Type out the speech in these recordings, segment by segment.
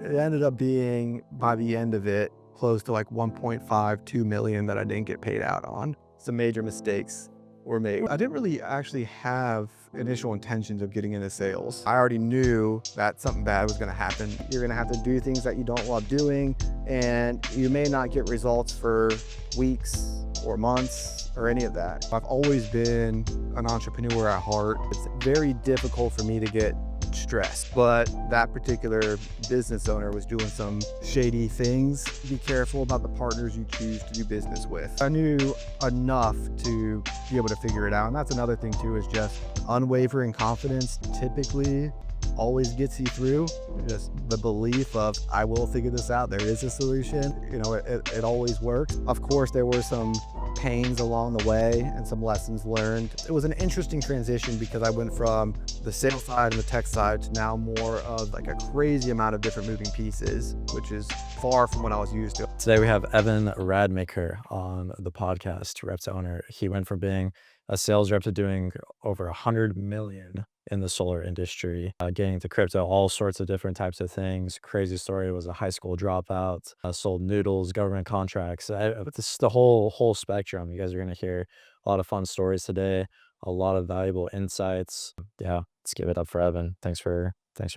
It ended up being, by the end of it, close to like 1.5, 2 million that I didn't get paid out on. Some major mistakes were made. I didn't really actually have initial intentions of getting into sales. I already knew that something bad was gonna happen. You're gonna have to do things that you don't love doing, and you may not get results for weeks or months or any of that. I've always been an entrepreneur at heart. It's very difficult for me to get stressed, but that particular business owner was doing some shady things. Be careful about the partners you choose to do business with. I knew enough to be able to figure it out, and that's another thing too, is just unwavering confidence typically always gets you through. Just the belief of, I will figure this out, there is a solution, it always works. Of course, there were some pains along the way and some lessons learned. It was an interesting transition because I went from the sales side and the tech side to now more of like a crazy amount of different moving pieces, which is far from what I was used to. Today we have Evan Radmaker on the podcast, Reps Owner. He went from being a sales rep to doing over 100 million in the solar industry, getting into crypto, all sorts of different types of things. Crazy story, was a high school dropout, sold noodles, government contracts. This is the whole spectrum. You guys are going to hear a lot of fun stories today, a lot of valuable insights. Yeah, let's give it up for Evan. Thanks for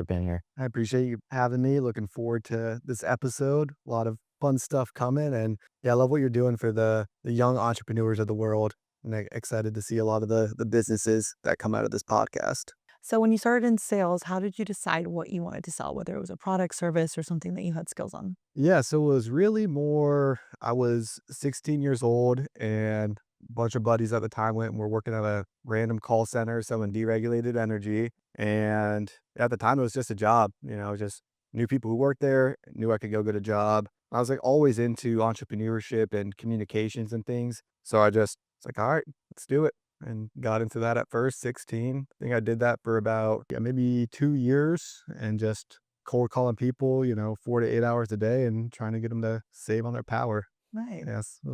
being here. I appreciate you having me. Looking forward to this episode. A lot of fun stuff coming, and yeah, I love what you're doing for the young entrepreneurs of the world. And excited to see a lot of the businesses that come out of this podcast. So when you started in sales, how did you decide what you wanted to sell, whether it was a product, service, or something that you had skills on? Yeah, so it was really more, I was 16 years old, and a bunch of buddies at the time went and were working at a random call center selling deregulated energy. And at the time, it was just a job, just knew people who worked there, knew I could go get a job. I was like always into entrepreneurship and communications and things. So it's like, all right, let's do it. And got into that at first, 16. I think I did that for about, maybe 2 years, and just cold calling people, 4 to 8 hours a day and trying to get them to save on their power. Right. Yes, it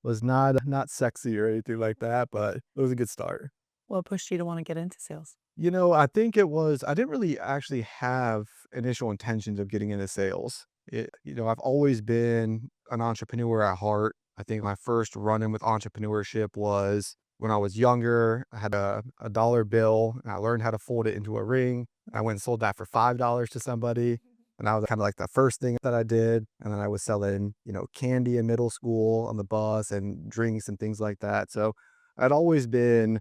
was not sexy or anything like that, but it was a good start. What pushed you to want to get into sales? I think it was, I didn't really actually have initial intentions of getting into sales. I've always been an entrepreneur at heart. I think my first run-in with entrepreneurship was when I was younger. I had a dollar bill, and I learned how to fold it into a ring. I went and sold that for $5 to somebody. And that was kind of like the first thing that I did. And then I was selling, candy in middle school on the bus and drinks and things like that. So I'd always been,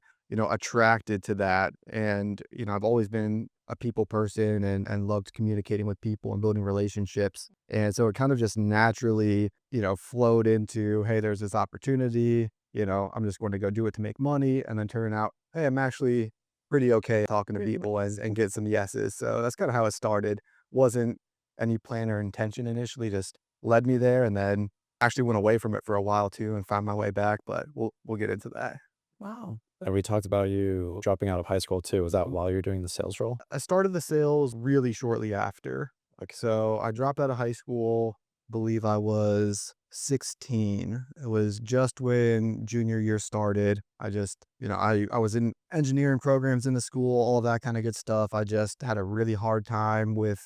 attracted to that. And, I've always been a people person and loved communicating with people and building relationships. And so it kind of just naturally, flowed into, hey, there's this opportunity, I'm just going to go do it to make money. And then turn out, hey, I'm actually pretty okay talking to Really people nice. and get some yeses. So that's kind of how it started. Wasn't any plan or intention initially, just led me there, and then actually went away from it for a while too and found my way back, but we'll get into that. Wow. And we talked about you dropping out of high school too. Was that while you're doing the sales role? I started the sales really shortly after. Like, so I dropped out of high school, believe I was 16. It was just when junior year started. I just, I was in engineering programs in the school, all of that kind of good stuff. I just had a really hard time with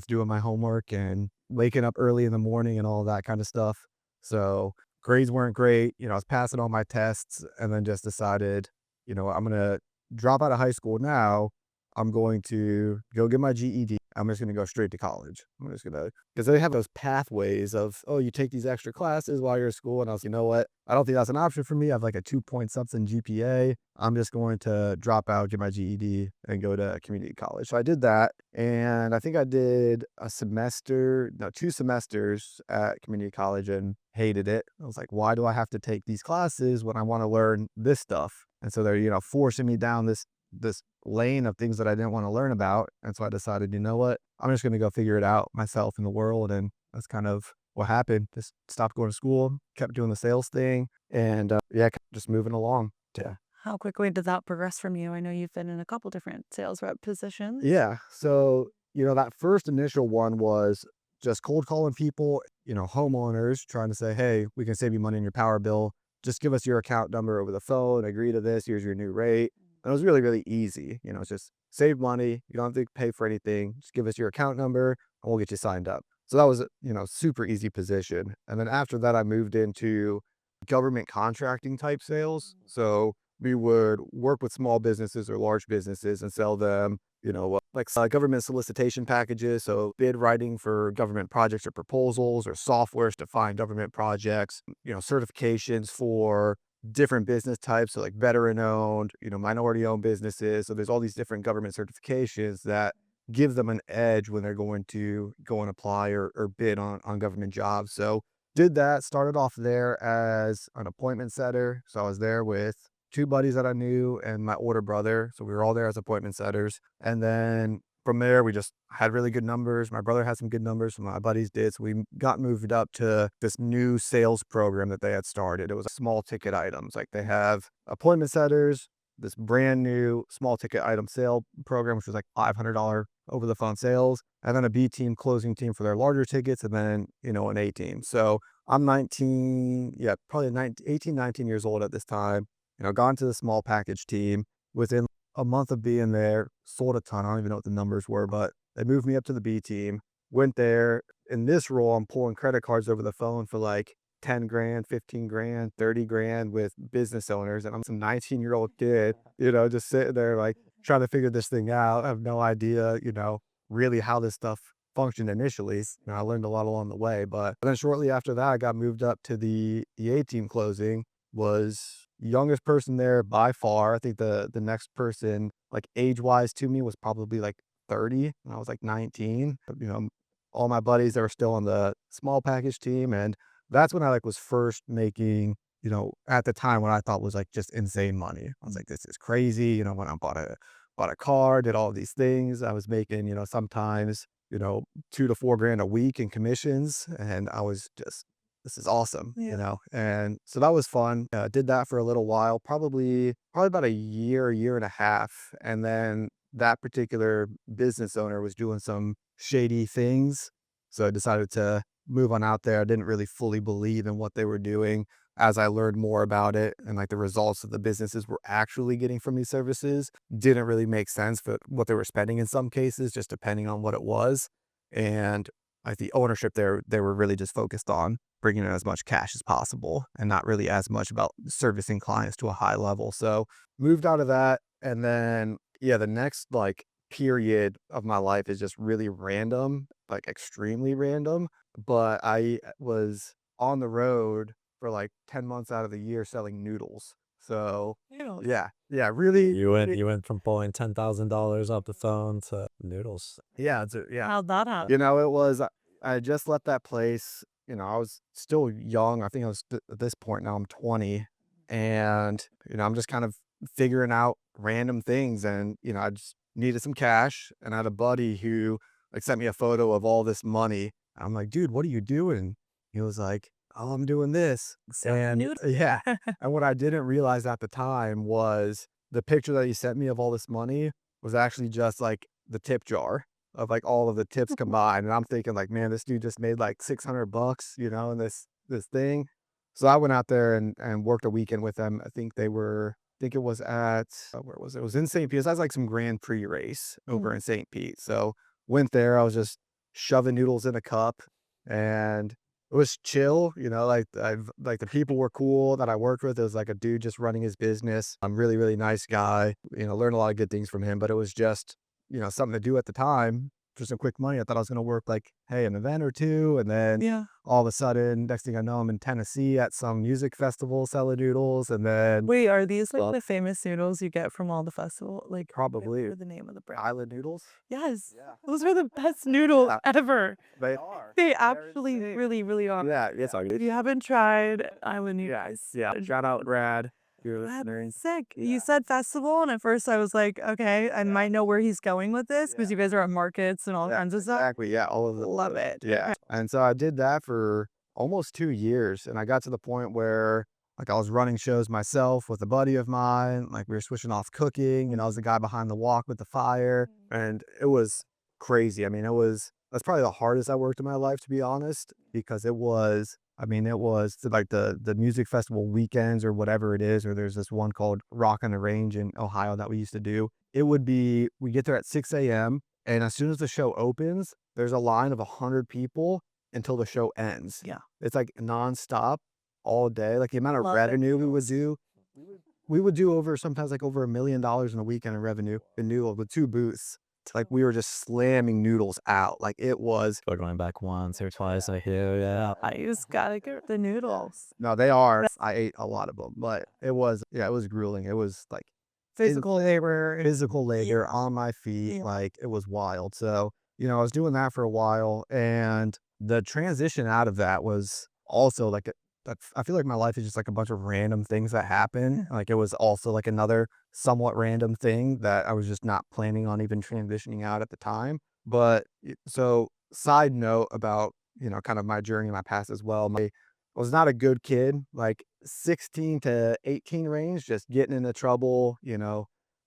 doing my homework and waking up early in the morning and all of that kind of stuff. So grades weren't great. I was passing all my tests, and then just decided, I'm going to drop out of high school now. I'm going to go get my GED. I'm just going to go straight to college. I'm just going to, because they have those pathways of, oh, you take these extra classes while you're at school. And I was, you know what? I don't think that's an option for me. I have like a 2 point something GPA. I'm just going to drop out, get my GED, and go to community college. So I did that. And I think I did two semesters at community college and hated it. I was like, why do I have to take these classes when I want to learn this stuff? And so they're, forcing me down this lane of things that I didn't want to learn about. And so I decided, you know what, I'm just going to go figure it out myself in the world. And that's kind of what happened. Just stopped going to school, kept doing the sales thing, and just moving along. Yeah. How quickly did that progress from you? I know you've been in a couple different sales rep positions. Yeah. So, that first initial one was just cold calling people, homeowners, trying to say, hey, we can save you money on your power bill. Just give us your account number over the phone, agree to this, here's your new rate. And it was really, really easy. It's just save money. You don't have to pay for anything. Just give us your account number and we'll get you signed up. So that was, super easy position. And then after that, I moved into government contracting type sales. So we would work with small businesses or large businesses and sell them, government solicitation packages. So bid writing for government projects or proposals, or softwares to find government projects, certifications for different business types. So like veteran owned, minority owned businesses. So there's all these different government certifications that give them an edge when they're going to go and apply or bid on government jobs. So did that, started off there as an appointment setter. So I was there with two buddies that I knew and my older brother. So we were all there as appointment setters. And then from there, we just had really good numbers. My brother had some good numbers, so my buddies did. So we got moved up to this new sales program that they had started. It was small ticket items. Like they have appointment setters, this brand new small ticket item sale program, which was like $500 over the phone sales, and then a B team closing team for their larger tickets, and then, an A team. So I'm 19, yeah, probably 19, 18, 19 years old at this time, gone to the small package team. Within a month of being there, sold a ton. I don't even know what the numbers were, but they moved me up to the B team, went there. In this role, I'm pulling credit cards over the phone for like 10 grand, 15 grand, 30 grand with business owners. And I'm some 19-year-old kid, just sitting there like trying to figure this thing out. I have no idea, really how this stuff functioned initially. I learned a lot along the way, but then shortly after that, I got moved up to the A team closing. Was youngest person there by far. I think the next person, like age-wise to me, was probably like 30, and I was like 19. All my buddies that were still on the small package team, and that's when I like was first making, at the time what I thought was like just insane money. I was like, this is crazy. When I bought a car, did all these things, I was making, sometimes, 2 to 4 grand a week in commissions, and I was just, this is awesome, and so that was fun. Did that for a little while, probably about a year and a half. And then that particular business owner was doing some shady things. So I decided to move on out there. I didn't really fully believe in what they were doing. As I learned more about it and like the results that the businesses were actually getting from these services didn't really make sense for what they were spending in some cases, just depending on what it was. And like the ownership there, they were really just focused on bringing in as much cash as possible and not really as much about servicing clients to a high level. So moved out of that. And then, yeah, the next like period of my life is just really random, like extremely random. But I was on the road for like 10 months out of the year selling noodles. So Noodles. yeah, really, You went from pulling $10,000 off the phone to noodles. yeah. How'd that happen? It was, I had just left that place. I was still young. I think I was at this point now I'm 20, and, I'm just kind of figuring out random things. And, I just needed some cash, and I had a buddy who like sent me a photo of all this money. I'm like, dude, what are you doing? He was like, oh, I'm doing this. Selling And noodles. yeah. And what I didn't realize at the time was the picture that he sent me of all this money was actually just like the tip jar of like all of the tips combined. And I'm thinking like, man, this dude just made like 600 bucks, in this thing. So I went out there and worked a weekend with them. I think it was at, where was it? It was in St. Pete. That's like some Grand Prix race over in St. Pete. So went there. I was just shoving noodles in a cup, and it was chill, like the people were cool that I worked with. It was like a dude just running his business. I'm really, really nice guy, learned a lot of good things from him, but it was just, something to do at the time for some quick money. I thought I was going to work like, hey, an event or two. And then Yeah. all of a sudden, next thing I know, I'm in Tennessee at some music festival selling noodles. And then Wait, are these like Well- the famous noodles you get from all the festival? Like Probably. whatever the name of the brand. island noodles. Yes. Yeah. Those are the best noodles Yeah. ever. They are. They absolutely really, really are. Yeah, it's all If good. you haven't tried island Yeah, noodles, yeah. Shout out, Brad. You're that's listening. sick. Yeah. You said festival, and at first I was like, okay, I might know where he's going with this because Yeah. you guys are at markets and all Yeah, kinds of stuff. exactly. Yeah, all of the Love it. Yeah. And so I did that for almost 2 years, and I got to the point where like I was running shows myself with a buddy of mine. Like we were switching off cooking, and I was the guy behind the wok with the fire, and it was crazy. I mean, that's probably the hardest I worked in my life, to be honest, because it was like the music festival weekends or whatever it is, or there's this one called Rock on the Range in Ohio that we used to do. it would be we get there at 6 a.m. and as soon as the show opens, there's a line of 100 people until the show ends. Yeah. It's like nonstop all day. Like the amount of Love it. revenue we would do over sometimes like over $1 million in a weekend in revenue in noodles with 2 booths. Like we were just slamming noodles out. Like it was Or going back once or twice, I hear, yeah. I just gotta get the noodles. no, they are. I ate a lot of them, but it was yeah, it was grueling. It was like Physical labor. physical labor Yeah. on my feet. Yeah. Like it was wild. So, I was doing that for a while and the transition out of that was also like I feel like my life is just like a bunch of random things that happen. Like it was also like another somewhat random thing that I was just not planning on even transitioning out at the time. But so side note about, kind of my journey, my past as well. I was not a good kid, like 16 to 18 range, just getting into trouble,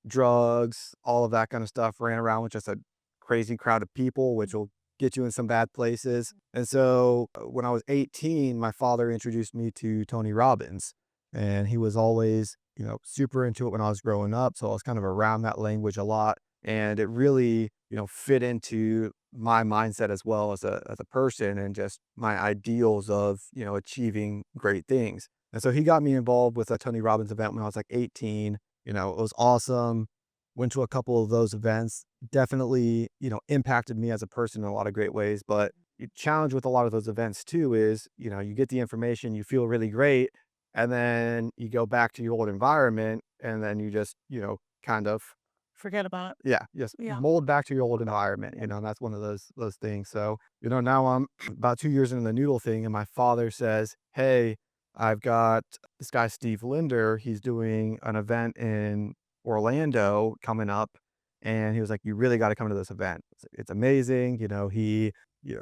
drugs, all of that kind of stuff, ran around with just a crazy crowd of people, which will get you in some bad places. And so when I was 18, my father introduced me to Tony Robbins, and he was always, super into it when I was growing up. So I was kind of around that language a lot. And it really, fit into my mindset as well as a person and just my ideals of, achieving great things. And so he got me involved with a Tony Robbins event when I was like 18. It was awesome. Went to a couple of those events. Definitely, impacted me as a person in a lot of great ways. But the challenge with a lot of those events too is, you get the information, you feel really great, and then you go back to your old environment, and then you just, kind of Forget about it. yeah, just Yeah. mold back to your old environment, and that's one of those things. So, now I'm about 2 years into the noodle thing, and my father says, "Hey, I've got this guy Steve Linder. He's doing an event in Orlando coming up," and he was like, "You really got to come to this event. It's amazing." He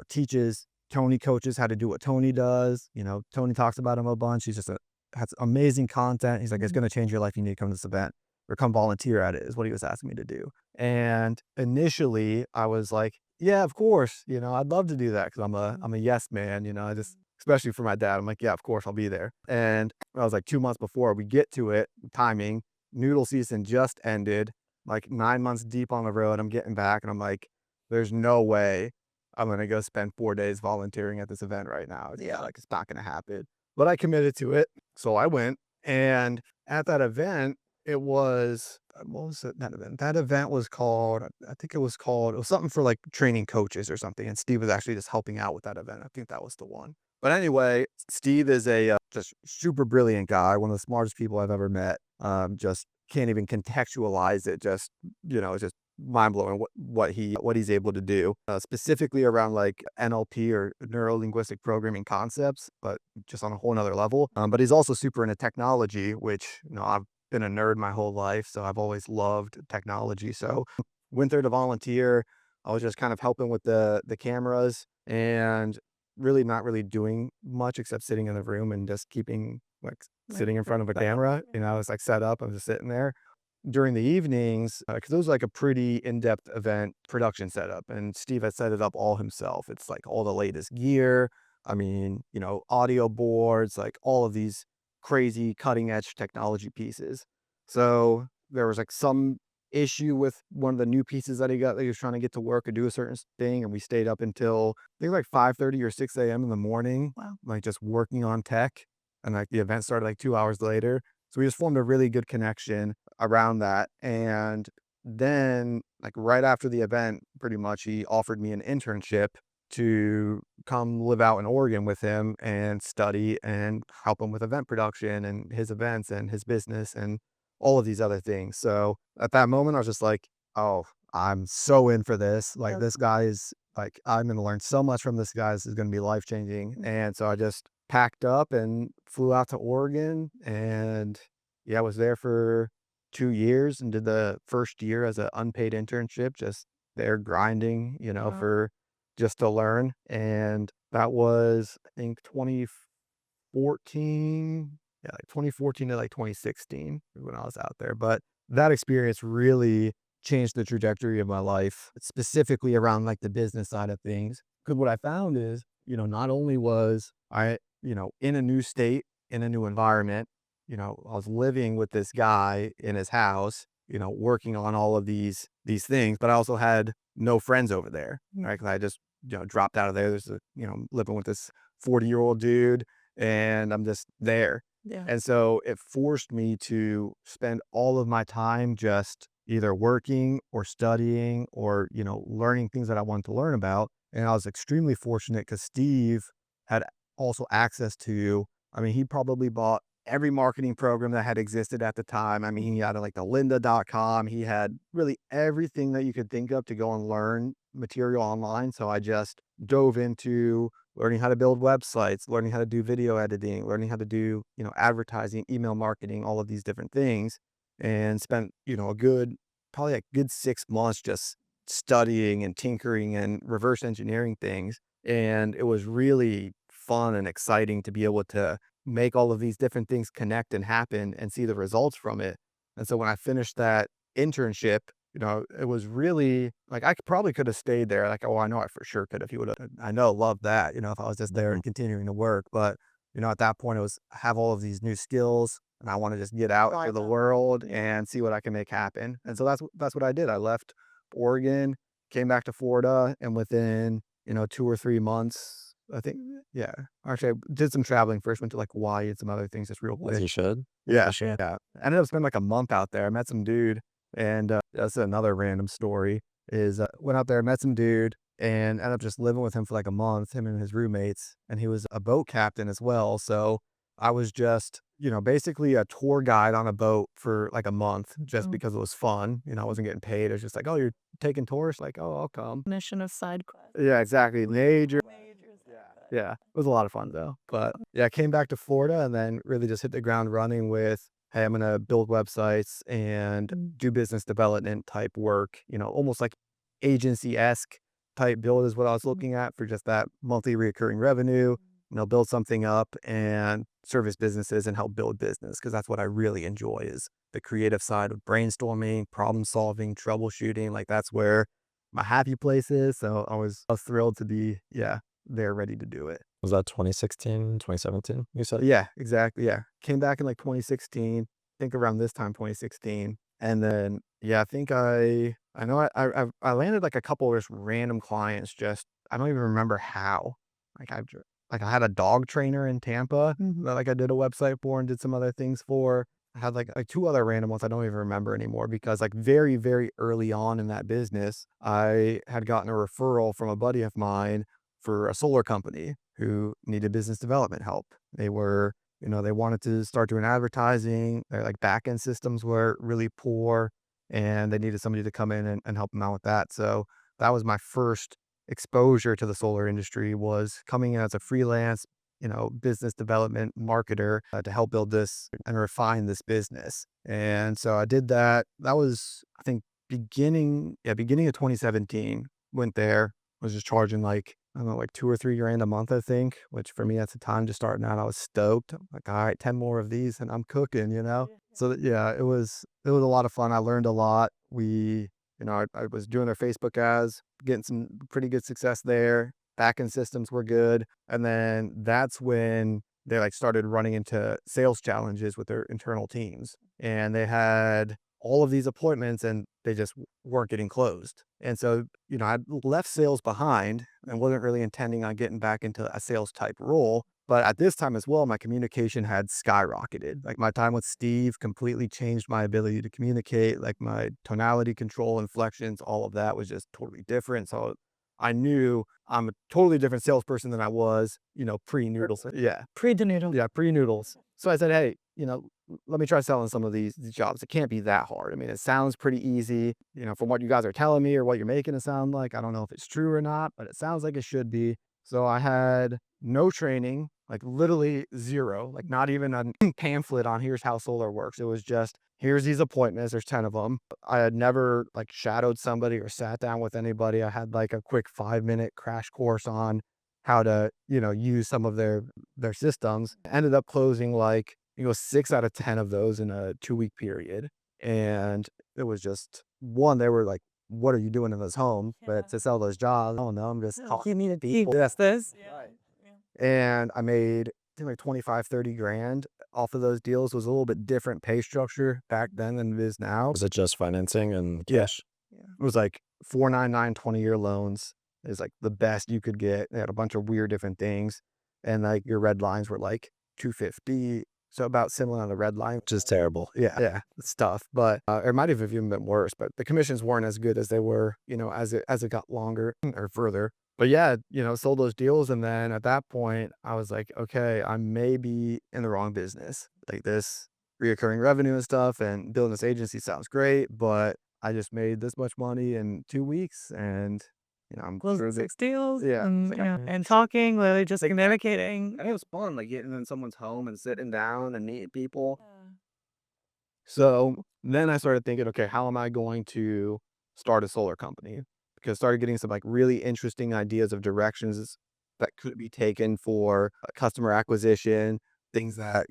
teaches Tony coaches how to do what Tony does. Tony talks about him a bunch. He's just has amazing content. He's like, "It's going to change your life. You need to come to this event." Or come volunteer at it is what he was asking me to do. And initially I was like, yeah, of course, I'd love to do that because I'm a yes man, I just, especially for my dad, I'm like, yeah, of course I'll be there. And I was like 2 months before we get to it, timing, noodle season just ended, like 9 months deep on the road. I'm getting back and I'm like, there's no way I'm going to go spend 4 days volunteering at this event right now. Yeah, like it's not going to happen. But I committed to it. So I went. And at that event, it was what was it, that event? That event was called, I think it was something for like training coaches or something. And Steve was actually just helping out with that event. I think that was the one. But anyway, Steve is a just super brilliant guy, one of the smartest people I've ever met. Just can't even contextualize it. Just it's just mind blowing what he's able to do, specifically around like NLP or neuro linguistic programming concepts, but just on a whole nother level. But he's also super into technology, which I've been a nerd my whole life, so I've always loved technology. So went there to volunteer. I was just kind of helping with the cameras and really not really doing much except sitting in the room and just keeping like sitting in front of a camera. It's like set up. I'm just sitting there during the evenings because it was like a pretty in-depth event production setup, and Steve had set it up all himself. It's like all the latest gear. I mean, audio boards, like all of these crazy cutting edge technology pieces. So there was like some issue with one of the new pieces that he got that he was trying to get to work or do a certain thing, and we stayed up until I think like 5:30 or 6 a.m. in the morning, Wow. like just working on tech. And like the event started like 2 hours later. So we just formed a really good connection around that. And then like right after the event, pretty much he offered me an internship to come live out in Oregon with him and study and help him with event production and his events and his business and all of these other things. So at that moment, I was just like, oh, I'm so in for this. Like, this guy is like, I'm going to learn so much from this guy. This is going to be life changing. And so I just packed up and flew out to Oregon. And yeah, I was there for 2 years and did the first year as an unpaid internship, just there grinding, Wow. for just to learn. And that was, I think, 2014. Yeah, like 2014 to like 2016 when I was out there. But that experience really changed the trajectory of my life, specifically around like the business side of things. Because what I found is, not only was I, in a new state, in a new environment, I was living with this guy in his house, working on all of these things, but I also had no friends over there, Mm. right? 'Cause I just, dropped out of there. There's living with this 40-year-old dude, and I'm just there. Yeah. And so it forced me to spend all of my time just either working or studying or, learning things that I wanted to learn about. And I was extremely fortunate because Steve had also access to, I mean, he probably bought every marketing program that had existed at the time. I mean, he had like the lynda.com. He had really everything that you could think of to go and learn material online. So I just dove into learning how to build websites, learning how to do video editing, learning how to do, advertising, email marketing, all of these different things, and spent, probably a good 6 months just studying and tinkering and reverse engineering things. And it was really fun and exciting to be able to make all of these different things connect and happen and see the results from it. And so when I finished that internship, it was really like probably could have stayed there. Like, oh, I know I for sure could if he would have. I know, love that, if I was just there and continuing to work. But, at that point, it was have all of these new skills and I want to just get out Try to the them. world Yeah. and see what I can make happen. And so that's what I did. I left Oregon, came back to Florida, and within, 2 or 3 months, I think, yeah. Actually, I did some traveling first, went to like Hawaii and some other things just real As quick. you should. Yeah, You should. yeah. I ended up spending like a month out there. I met some dude, and that's another random story. Is went out there, met some dude, and ended up just living with him for like a month. Him and his roommates, and he was a boat captain as well. So I was just, basically a tour guide on a boat for like a month, just Oh. because it was fun. I wasn't getting paid. It was just like, oh, you're taking tours, like, oh, I'll come. Mission of side quest. Yeah, exactly. Major. Major side quest. Yeah, it was a lot of fun though. But yeah, I came back to Florida and then really just hit the ground running with, hey, I'm gonna build websites and Mm. do business development type work, almost like agency-esque type build is what I was looking at for just that monthly recurring revenue, build something up and service businesses and help build business. Cause that's what I really enjoy is the creative side of brainstorming, problem solving, troubleshooting. Like that's where my happy place is. So I was thrilled to be, yeah, they're ready to do it. Was that 2016, 2017, you said? Yeah, exactly. Yeah. Came back in like 2016, I think around this time, 2016. And then, yeah, I think I know I landed like a couple of just random clients. Just, I don't even remember how. Like like I had a dog trainer in Tampa Mhm. that like I did a website for and did some other things for. I had like two other random ones I don't even remember anymore because like very, very early on in that business, I had gotten a referral from a buddy of mine for a solar company who needed business development help. They were, they wanted to start doing advertising. Their like back end systems were really poor and they needed somebody to come in and help them out with that. So that was my first exposure to the solar industry was coming in as a freelance, business development marketer to help build this and refine this business. And so I did that. That was, I think, beginning of 2017. Went there, was just charging like, I don't know, like 2 or 3 grand a month, I think, which for me at the time just starting out, I was stoked. I'm like, all right, 10 more of these and I'm cooking. Yeah. So yeah, it was a lot of fun. I learned a lot. I was doing their Facebook ads, getting some pretty good success there. Backend systems were good. And then that's when they like started running into sales challenges with their internal teams. And they had all of these appointments and they just weren't getting closed. And so, I'd left sales behind and wasn't really intending on getting back into a sales type role. But at this time as well, my communication had skyrocketed. Like my time with Steve completely changed my ability to communicate, like my tonality control, inflections, all of that was just totally different. So I knew I'm a totally different salesperson than I was, pre-noodles. Yeah. Pre the noodle. Yeah, pre-noodles. So I said, hey, let me try selling some of these jobs. It can't be that hard. I mean, it sounds pretty easy, from what you guys are telling me or what you're making it sound like. I don't know if it's true or not, but it sounds like it should be. So I had no training, like literally zero, like not even a pamphlet on here's how solar works. It was just, here's these appointments. There's 10 of them. I had never like shadowed somebody or sat down with anybody. I had like a quick 5-minute crash course on how to, use some of their systems. Ended up closing like, 6 out of 10 of those in a 2-week period. And it was just one, they were like, what are you doing in this home? Yeah. But to sell those jobs, I don't know, I'm just You talking need to to keep people. this. And I made think like 25, 30 grand off of those deals. Was a little bit different pay structure back then than it is now. Was it just financing and Yeah. cash? Yeah. It was like 499 20-year loans is like the best you could get. They had a bunch of weird different things. And like your red lines were like 250. So about similar on the red line. Which is terrible. Yeah, it's tough, but it might have even been worse. But the commissions weren't as good as they were, as it got longer or further. But yeah, sold those deals, and then at that point, I was like, okay, I may be in the wrong business. Like this reoccurring revenue and stuff, and building this agency sounds great, but I just made this much money in 2 weeks, and I'm Closed sure that 6 deals yeah, and talking, literally just communicating. and it was fun, like getting in someone's home and sitting down and meeting people. Yeah. So then I started thinking, okay, how am I going to start a solar company? Because I started getting some like really interesting ideas of directions that could be taken for customer acquisition, things that,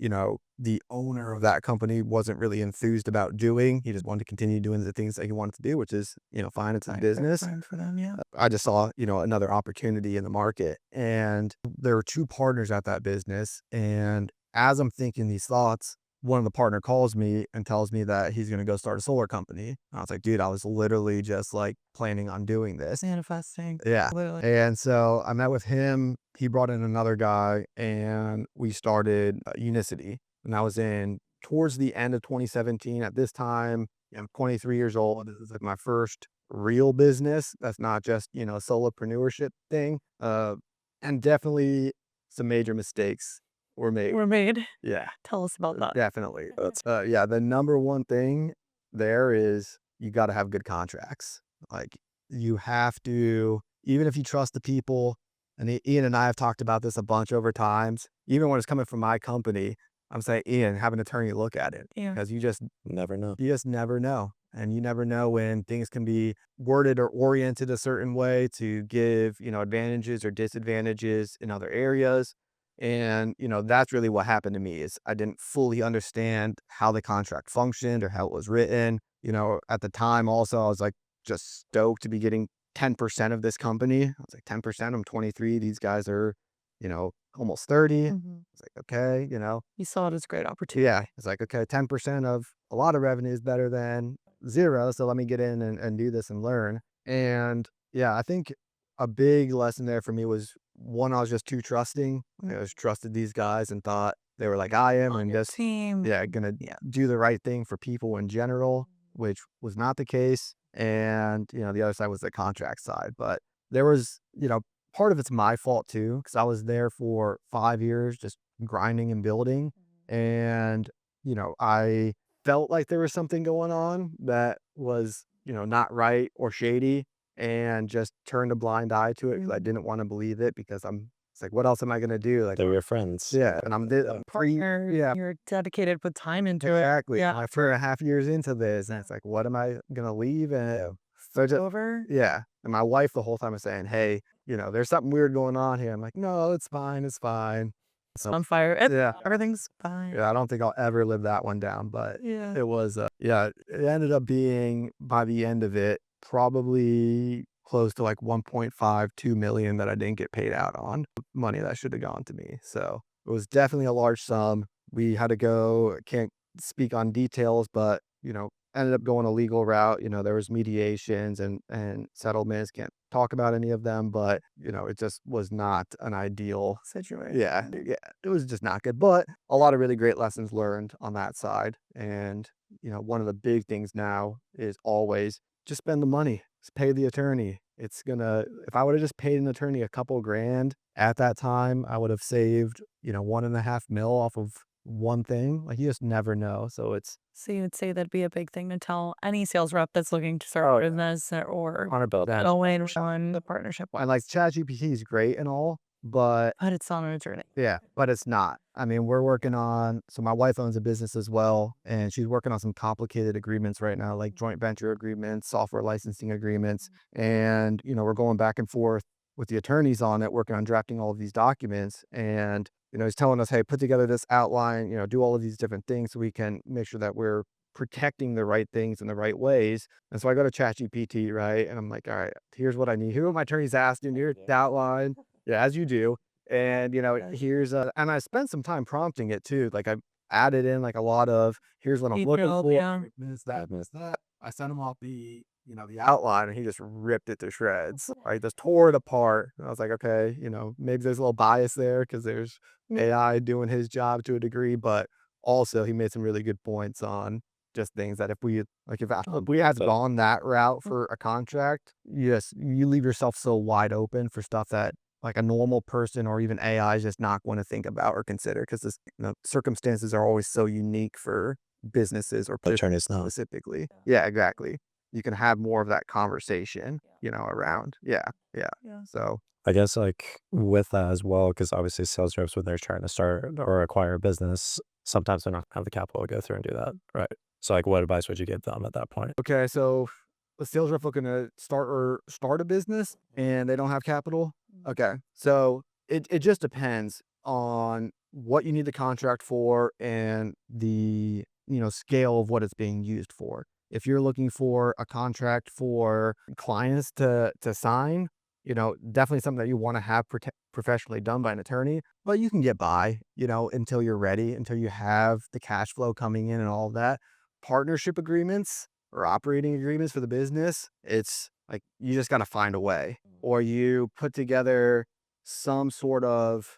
the owner of that company wasn't really enthused about doing. He just wanted to continue doing the things that he wanted to do, which is, fine, it's a business. Fine for them, yeah. I just saw, another opportunity in the market. And there were two partners at that business. And as I'm thinking these thoughts, one of the partner calls me and tells me that he's going to go start a solar company. And I was like, dude, I was literally just like planning on doing this. Manifesting. Yeah. Literally. And so I met with him. He brought in another guy and we started Unicity. And I was in towards the end of 2017. At this time, I'm 23 years old. This is like my first real business. That's not just, a solopreneurship thing. And definitely some major mistakes were made. We're made. Yeah, Tell us about that. definitely. Yeah, the number one thing there is you got to have good contracts. Like you have to, even if you trust the people, and Ian and I have talked about this a bunch over times, even when it's coming from my company, I'm saying, Ian, have an attorney look at it Yeah. because Never know. you just never know. And you never know when things can be worded or oriented a certain way to give, advantages or disadvantages in other areas. And, that's really what happened to me is I didn't fully understand how the contract functioned or how it was written. At the time also, I was like just stoked to be getting 10% of this company. I was like, 10%, I'm 23. These guys are, almost 30. Mhm. It's like, okay, You saw it as a great opportunity. yeah, it's like, okay, 10% of a lot of revenue is better than zero. So let me get in and do this and learn. And yeah, I think a big lesson there for me was one, I was just too trusting. I just trusted these guys and thought they were like I am On and your just, team. yeah, gonna Yeah. do the right thing for people in general, which was not the case. And, the other side was the contract side. But there was, part of it's my fault too, because I was there for 5 years just grinding and building. And, I felt like there was something going on that was, not right or shady and just turned a blind eye to it because I didn't want to believe it because it's like, what else am I going to do? Like, They were your friends. yeah. And I'm Partner, yeah, you're dedicated, put time into it. exactly. Yeah. I'm 4.5 years into this. And it's like, what am I going to leave? And so Over. yeah. And my wife the whole time was saying, hey, there's something weird going on here. I'm like, no, it's fine. It's fine. So, On fire. yeah. Everything's fine. Yeah, I don't think I'll ever live that one down, but Yeah. it was, yeah, it ended up being by the end of it, probably close to like 1.5, 2 million that I didn't get paid out on money that should have gone to me. So it was definitely a large sum. We had to go, can't speak on details, but, ended up going a legal route. There was mediations and settlements. Can't talk about any of them, but, it just was not an ideal Situation. yeah, it was just not good, but a lot of really great lessons learned on that side. And, one of the big things now is always just spend the money, just pay the attorney. If I would have just paid an attorney a couple grand at that time, I would have saved, 1.5 mil off of one thing. Like you just never know. So it's So you would say that'd be a big thing to tell any sales rep that's looking to start a business or On a bill. go in on the partnership. and like ChatGPT is great and all, but But it's not an attorney. yeah, but it's not. I mean, we're working on, so my wife owns a business as well, and she's working on some complicated agreements right now, like joint venture agreements, software licensing agreements. And, we're going back and forth with the attorneys on it, working on drafting all of these documents. And, he's telling us, hey, put together this outline, do all of these different things so we can make sure that we're protecting the right things in the right ways. And so I go to ChatGPT, right? And I'm like, all right, here's what I need. Here are my attorneys asking, here's the outline. Yeah, as you do. And, here's and I spent some time prompting it too. Like I added in like a lot of, here's what I'm looking Detailed, for. yeah. Miss that. I sent him off the outline and he just ripped it to shreds. Right. Just tore it apart. And I was like, okay, maybe there's a little bias there because there's AI doing his job to a degree, but also he made some really good points on just things that if we had So gone that route for a contract, yes, you leave yourself so wide open for stuff that like a normal person or even AI is just not going to think about or consider because circumstances are always so unique for businesses or attorneys know. specifically. Yeah, exactly. You can have more of that conversation, around. Yeah, yeah. Yeah. So I guess, like, with that as well, because obviously sales reps, when they're trying to start or acquire a business, sometimes they're not gonna have the capital to go through and do that, right? So, like, what advice would you give them at that point? okay, so the sales rep looking to start a business and they don't have capital. Okay, so it just depends on what you need the contract for and the scale of what it's being used for. If you're looking for a contract for clients to sign, definitely something that you want to have professionally done by an attorney, but you can get by, until you're ready, until you have the cash flow coming in and all of that. Partnership agreements or operating agreements for the business, it's like you just got to find a way, or you put together some sort of,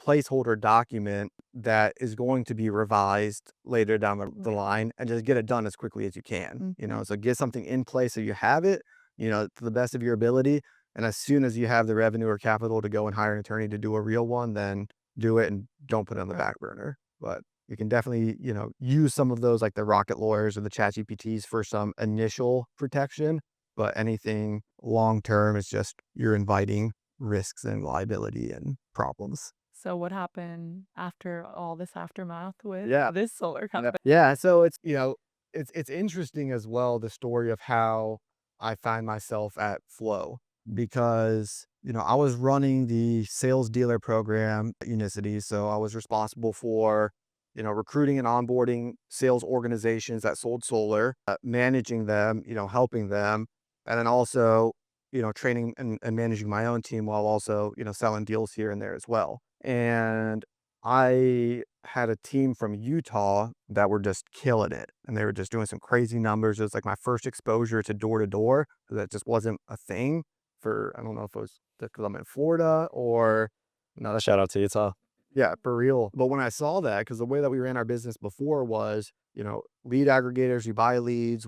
placeholder document that is going to be revised later down the line and just get it done as quickly as you can. So get something in place so you have it, to the best of your ability. And as soon as you have the revenue or capital to go and hire an attorney to do a real one, then do it and don't put it on the back burner. But you can definitely, use some of those like the rocket lawyers or the chat GPTs for some initial protection. But anything long term is just you're inviting risks and liability and problems. So what happened after all this aftermath with Yeah. this solar company? Yeah. So it's interesting as well, the story of how I find myself at Flow because, I was running the sales dealer program at Unicity. So I was responsible for, recruiting and onboarding sales organizations that sold solar, managing them, helping them, and then also, training and managing my own team while also, selling deals here and there as well. And I had a team from Utah that were just killing it, and they were just doing some crazy numbers. It was like my first exposure to door to door. That just wasn't a thing I don't know if it was because I'm in Florida or no, that's Shout out to Utah. yeah, for real. But when I saw that, because the way that we ran our business before was, lead aggregators, we buy leads,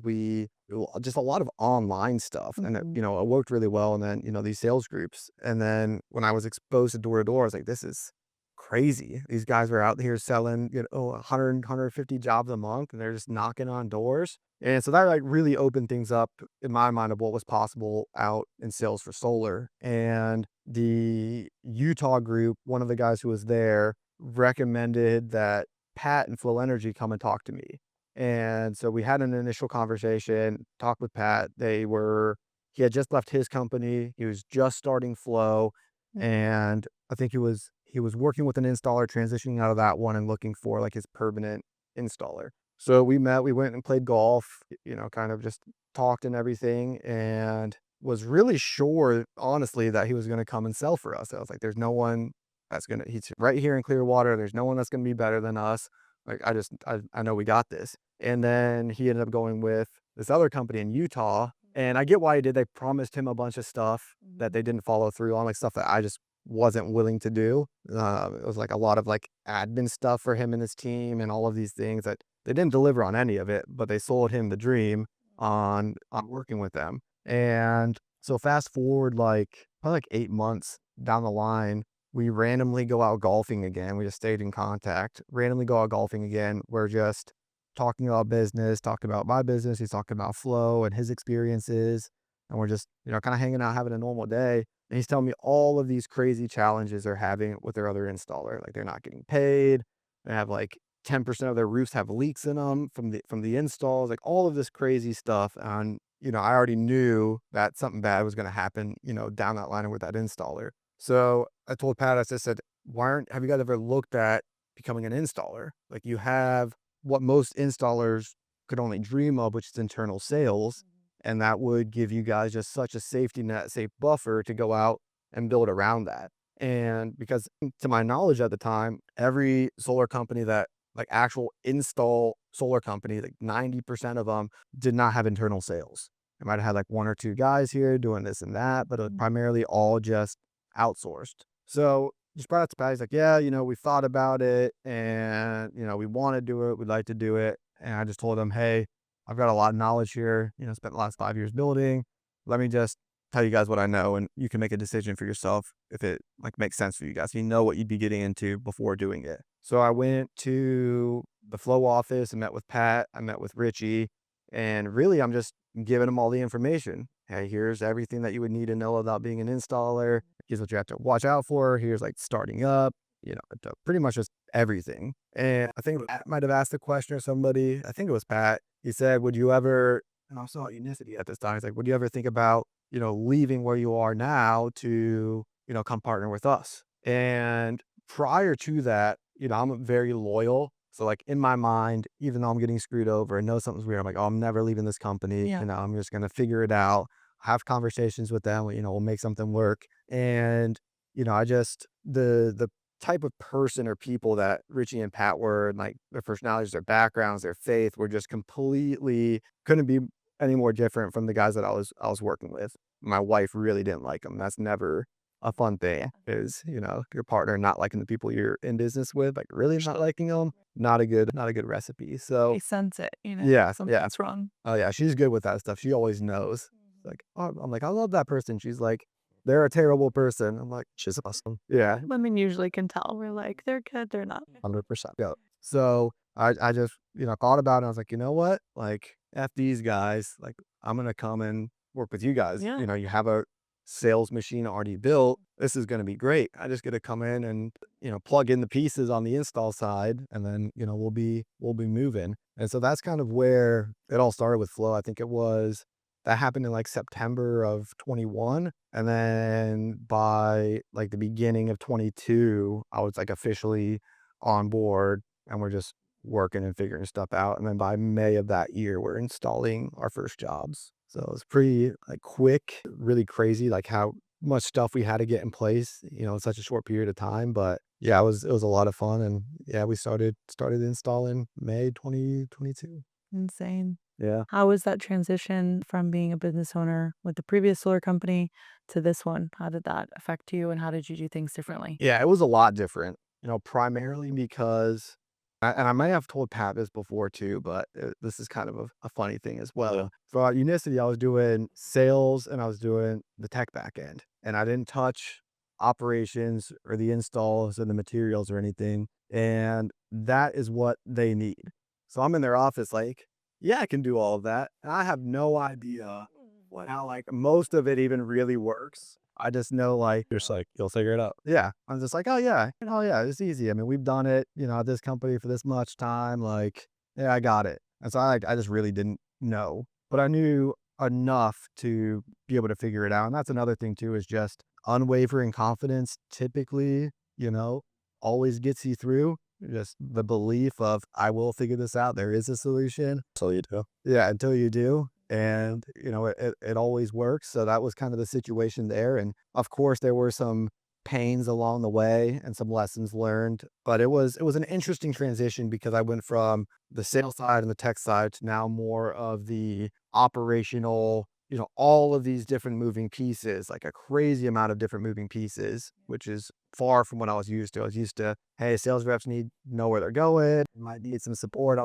just a lot of online stuff. And it worked really well. And then, these sales groups. And then when I was exposed to door, I was like, this is crazy. These guys were out here selling, 100, 150 jobs a month and they're just knocking on doors. And so that like really opened things up in my mind of what was possible out in sales for solar. And the Utah group, one of the guys who was there recommended that Pat and Flow Energy come and talk to me. And so we had an initial conversation, talked with Pat. He had just left his company. He was just starting Flow. And I think he was working with an installer, transitioning out of that one and looking for like his permanent installer. So we met, we went and played golf, kind of just talked and everything, and was really sure, honestly, that he was going to come and sell for us. I was like, there's no one he's right here in Clearwater. There's no one that's going to be better than us. Like, I know we got this. And then he ended up going with this other company in Utah. And I get why he did. They promised him a bunch of stuff that they didn't follow through on, like stuff that I just wasn't willing to do. It was like a lot of like admin stuff for him and his team and all of these things that they didn't deliver on any of it, but they sold him the dream on working with them. And so fast forward like probably like 8 months down the line, we randomly go out golfing again. We just stayed in contact, randomly go out golfing again. We're just talking about business, talking about my business. He's talking about Flow and his experiences. And we're just, kind of hanging out, having a normal day. And he's telling me all of these crazy challenges they're having with their other installer. Like they're not getting paid. They have like 10% of their roofs have leaks in them from the installs, like all of this crazy stuff. And, I already knew that something bad was going to happen, down that line with that installer. So I told Pat, I just said, have you guys ever looked at becoming an installer? Like you have what most installers could only dream of, which is internal sales. And that would give you guys just such a safety net, safe buffer to go out and build around that. And because to my knowledge at the time, every solar company that like actual install solar company, like 90% of them did not have internal sales. They might have had like one or two guys here doing this and that, but it was primarily all just outsourced. So just brought it to Pat. He's like, yeah, we thought about it and, we want to do it. We'd like to do it. And I just told him, hey, I've got a lot of knowledge here, spent the last 5 years building. Let me just tell you guys what I know, and you can make a decision for yourself if it like makes sense for you guys. You know what you'd be getting into before doing it. So I went to the Flow office and met with Pat. I met with Richie, and really I'm just giving them all the information. Hey, here's everything that you would need to know about being an installer. Here's what you have to watch out for. Here's like starting up, pretty much just everything. And I think Pat might have asked a question or somebody. I think it was Pat. He said, would you ever, and I saw Unicity at this time. He's like, would you ever think about leaving where you are now to, come partner with us? And prior to that, I'm very loyal. So like in my mind, even though I'm getting screwed over and know something's weird, I'm like, oh, I'm never leaving this company. Yeah. I'm just going to figure it out, have conversations with them, we'll make something work. And, I just, the type of person or people that Richie and Pat were, and like their personalities, their backgrounds, their faith were just completely couldn't be any more different from the guys that I was working with. My wife really didn't like them. That's never a fun thing, is, your partner not liking the people you're in business with, like really not liking them. Not a good recipe. So They sense it, yeah, yeah. something's wrong. Oh yeah, she's good with that stuff. She always knows. Like, oh, I'm like, I love that person. She's like, they're a terrible person. I'm like, she's awesome. Yeah, Women usually can tell. We're like, they're good, they're not. 100%. Yeah. So I just, thought about it. I was like, you know what? Like, F these guys. Like, I'm going to come and work with you guys. Yeah. You have a sales machine already built. This is going to be great. I just get to come in and, plug in the pieces on the install side, and then, we'll be moving. And so that's kind of where it all started with Flow. I think that happened in like September of 21. And then by like the beginning of 22, I was like officially on board, and we're just working and figuring stuff out. And then by May of that year, we're installing our first jobs. So it was pretty like quick, really crazy, like how much stuff we had to get in place, in such a short period of time. But yeah, it was a lot of fun. And yeah, we started installing May 2022. Insane. Yeah. How was that transition from being a business owner with the previous solar company to this one? How did that affect you, and how did you do things differently? Yeah, it was a lot different, primarily because, and I may have told Pat this before too, but this is kind of a funny thing as well. Yeah. For Unicity, I was doing sales and I was doing the tech back end, and I didn't touch operations or the installs and the materials or anything. And that is what they need. So I'm in their office like, yeah, I can do all of that. And I have no idea how like most of it even really works. I just know like, You're just like, you'll figure it out. yeah, I'm just like, oh yeah, it's easy. I mean, we've done it, at this company for this much time. Like, yeah, I got it. And so I just really didn't know, but I knew enough to be able to figure it out. And that's another thing too, is just unwavering confidence typically, always gets you through. Just the belief of, I will figure this out. There is a solution. So you do. Yeah, until you do. And, it always works. So that was kind of the situation there. And of course, there were some pains along the way and some lessons learned. But it was an interesting transition, because I went from the sales side and the tech side to now more of the operational, all of these different moving pieces, like a crazy amount of different moving pieces, which is far from what I was used to. I was used to, hey, sales reps need to know where they're going, might need some support.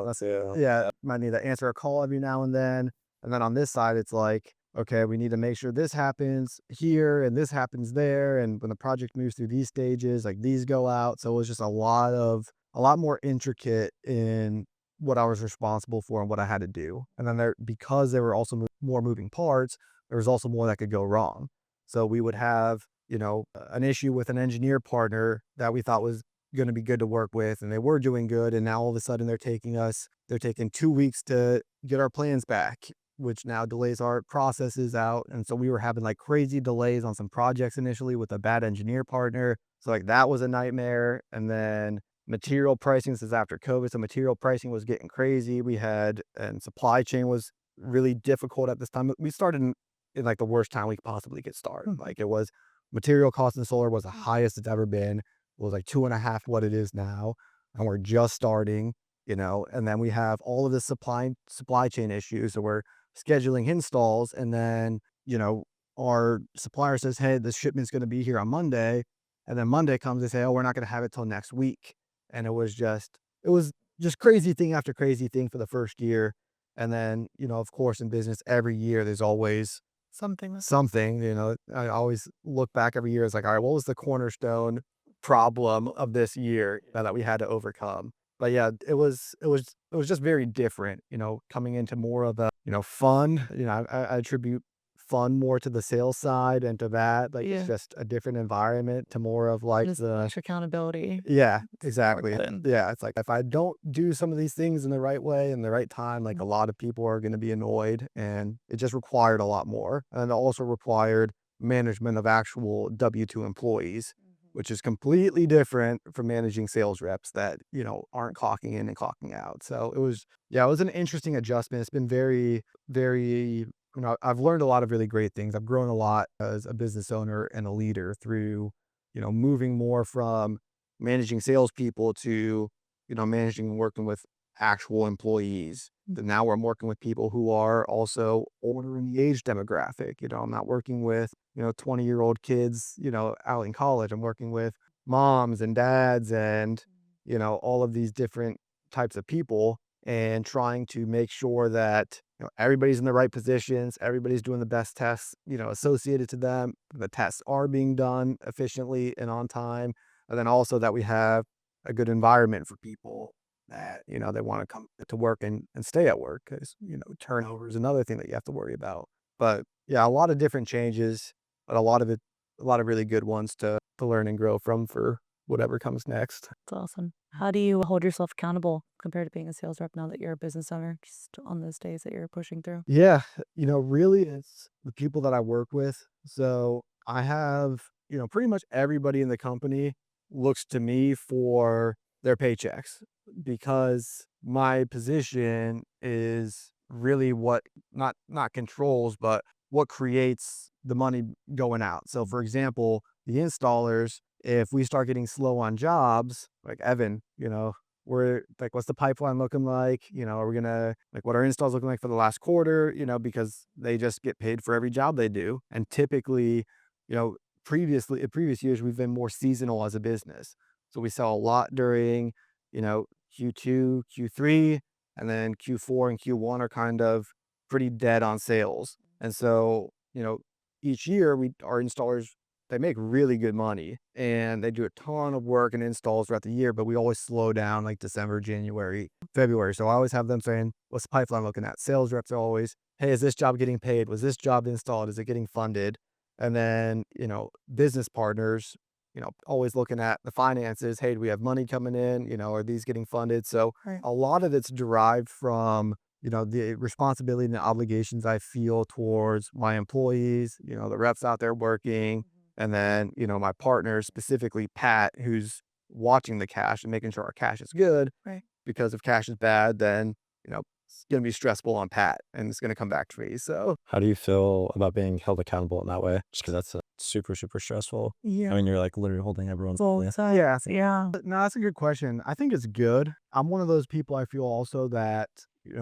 Yeah, might need to answer a call every now and then. And then on this side, it's like, okay, we need to make sure this happens here and this happens there. And when the project moves through these stages, like these go out. So it was just a lot more intricate in what I was responsible for and what I had to do. And then because there were also more moving parts, there was also more that could go wrong. So we would have, an issue with an engineer partner that we thought was going to be good to work with, and they were doing good. And now all of a sudden they're taking 2 weeks to get our plans back, which now delays our processes out. And so we were having like crazy delays on some projects initially with a bad engineer partner. So like that was a nightmare. And then material pricing, this is after COVID. So material pricing was getting crazy. And supply chain was really difficult at this time. We started in like the worst time we could possibly get started. Like it was material cost in solar was the highest it's ever been. It was like 2.5 what it is now, and we're just starting, and then we have all of the supply chain issues. So we're scheduling installs, and then, our supplier says, "Hey, this shipment's gonna be here on Monday," and then Monday comes, they say, "Oh, we're not gonna have it till next week." And it was just crazy thing after crazy thing for the first year. And then, of course, in business, every year there's always something. I always look back every year as like, all right, what was the cornerstone problem of this year that we had to overcome? But yeah, it was just very different, coming into more of a, fun. I attribute fun more to the sales side and to that. Like, it's Yeah. just a different environment to more of like Just much accountability. yeah, It's more exactly. than Yeah, it's like if I don't do some of these things in the right way, in the right time, like a lot of people are going to be annoyed, and it just required a lot more. And it also required management of actual W-2 employees, which is completely different from managing sales reps that, aren't clocking in and clocking out. So yeah, it was an interesting adjustment. It's been very, very, I've learned a lot of really great things. I've grown a lot as a business owner and a leader through, moving more from managing salespeople to, managing and working with actual employees. Then now we're working with people who are also older in the age demographic. I'm not working with, 20-year-old kids, out in college. I'm working with moms and dads and, all of these different types of people, and trying to make sure that, everybody's in the right positions, everybody's doing the best tests, associated to them. The tests are being done efficiently and on time. And then also that we have a good environment for people that, they want to come to work and stay at work, because, turnover is another thing that you have to worry about. But yeah, a lot of different changes, but a lot of really good ones to learn and grow from for whatever comes next. That's awesome. How do you hold yourself accountable compared to being a sales rep now that you're a business owner, just on those days that you're pushing through? Yeah, really it's the people that I work with. So I have, pretty much everybody in the company looks to me for their paychecks, because my position is really what not controls, but what creates the money going out. So for example, the installers, if we start getting slow on jobs, like Evan, we're like, what's the pipeline looking like? Are we gonna like what our installs looking like for the last quarter? Because they just get paid for every job they do. And typically, in previous years, we've been more seasonal as a business. So we sell a lot during, Q2, Q3, and then Q4 and Q1 are kind of pretty dead on sales. And so, each year our installers, they make really good money, and they do a ton of work and installs throughout the year, but we always slow down like December, January, February. So I always have them saying, what's the pipeline looking at? Sales reps are always, hey, is this job getting paid? Was this job installed? Is it getting funded? And then, business partners, always looking at the finances. Hey, do we have money coming in? Are these getting funded? So Right. a lot of it's derived from, the responsibility and the obligations I feel towards my employees, the reps out there working. And then, my partner, specifically Pat, who's watching the cash and making sure our cash is good. Right. Because if cash is bad, then, it's going to be stressful on Pat, and it's going to come back to me. So How do you feel about being held accountable in that way? Just because that's super, super stressful. I Yeah. mean, you're like literally holding everyone's Both yeah. sides. yeah, Yeah. no, that's a good question. I think it's good. I'm one of those people, I feel also that,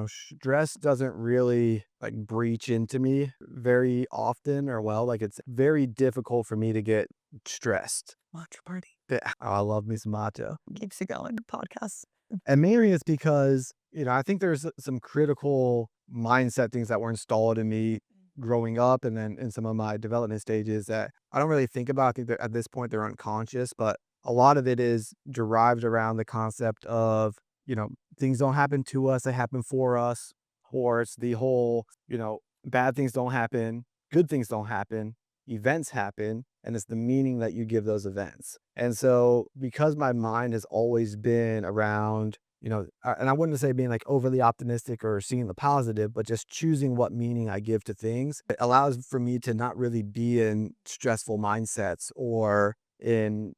stress doesn't really like breach into me very often, or well, like it's very difficult for me to get stressed. Watch party. Yeah. Oh, I love me some matcha. Keeps you going. Podcast. And mainly it's because, I think there's some critical mindset things that were installed in me growing up, and then in some of my development stages that I don't really think about. I think that at this point they're unconscious, but a lot of it is derived around the concept of, things don't happen to us, they happen for us. Or it's the whole, bad things don't happen, good things don't happen, events happen, and it's the meaning that you give those events. And so because my mind has always been around, and I wouldn't say being like overly optimistic or seeing the positive, but just choosing what meaning I give to things, it allows for me to not really be in stressful mindsets or in,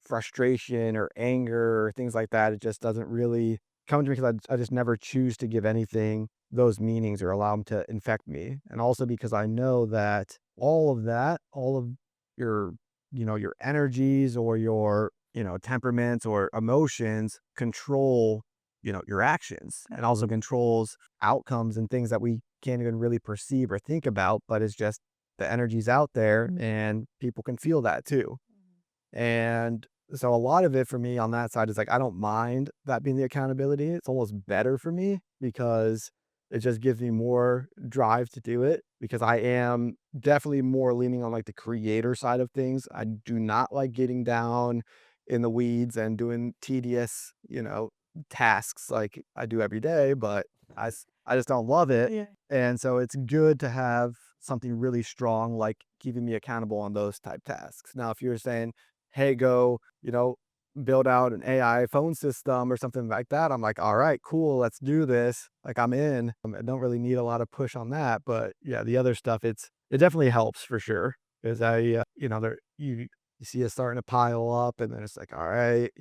frustration or anger or things like that. It just doesn't really come to me, because I just never choose to give anything those meanings or allow them to infect me. And also because I know that all of your, your energies or your, temperaments or emotions control, your actions, and also controls outcomes and things that we can't even really perceive or think about, but it's just the energy's out there and people can feel that too. And so a lot of it for me on that side is like, I don't mind that being the accountability. It's almost better for me because it just gives me more drive to do it, because I am definitely more leaning on like the creator side of things. I do not like getting down in the weeds and doing tedious, tasks like I do every day, but I just don't love it. Yeah. And so it's good to have something really strong, like keeping me accountable on those type tasks. Now, if you're saying, hey, go, build out an AI phone system or something like that, I'm like, all right, cool, let's do this. Like, I'm in. I don't really need a lot of push on that, but yeah, the other stuff, it definitely helps for sure. Because there you see it starting to pile up, and then it's like, all right,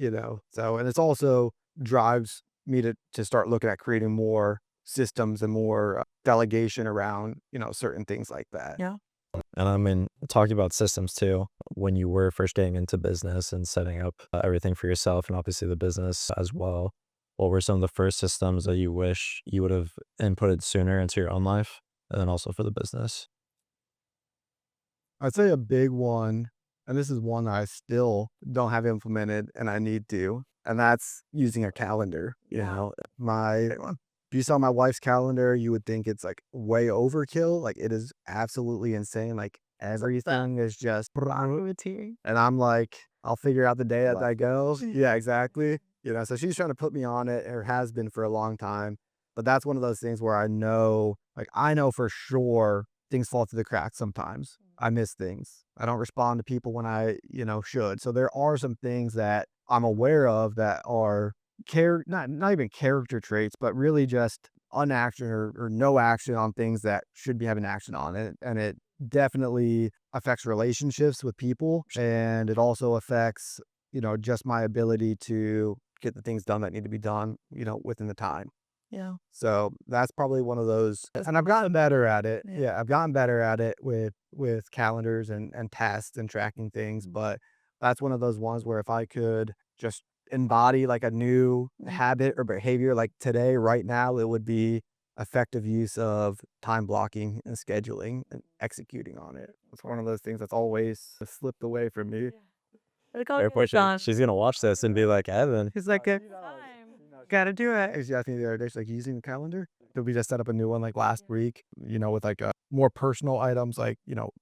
So, and it's also drives me to start looking at creating more systems and more delegation around, certain things like that. Yeah. And I mean, talking about systems too, when you were first getting into business and setting up everything for yourself and obviously the business as well, what were some of the first systems that you wish you would have inputted sooner into your own life and then also for the business? I'd say a big one, and this is one I still don't have implemented and I need to, and that's using a calendar. My if you saw my wife's calendar, you would think it's like way overkill. Like, it is absolutely insane. Like, everything is just, Routine. and I'm like, I'll figure out the day as I go. Yeah, exactly. So she's trying to put me on it, or has been for a long time. But that's one of those things where I know for sure things fall through the cracks sometimes. I miss things. I don't respond to people when I, should. So there are some things that I'm aware of that are not even character traits, but really just unaction or no action on things that should be having action on it. And it definitely affects relationships with people. And it also affects, just my ability to get the things done that need to be done, within the time. Yeah. So that's probably one of those, and I've gotten better at it. Yeah, I've gotten better at it with calendars and tasks and tracking things, but that's one of those ones where if I could just embody like a new habit or behavior like today, right now, it would be effective use of time blocking and scheduling and executing on it. It's one of those things that's always slipped away from me. Look how Very it's fortunate. done. She's going to watch this and be like, Evan. He's like, gotta do it. She asked me the other day, she's like, "You using the calendar?" So we just set up a new one like last week, with like more personal items like,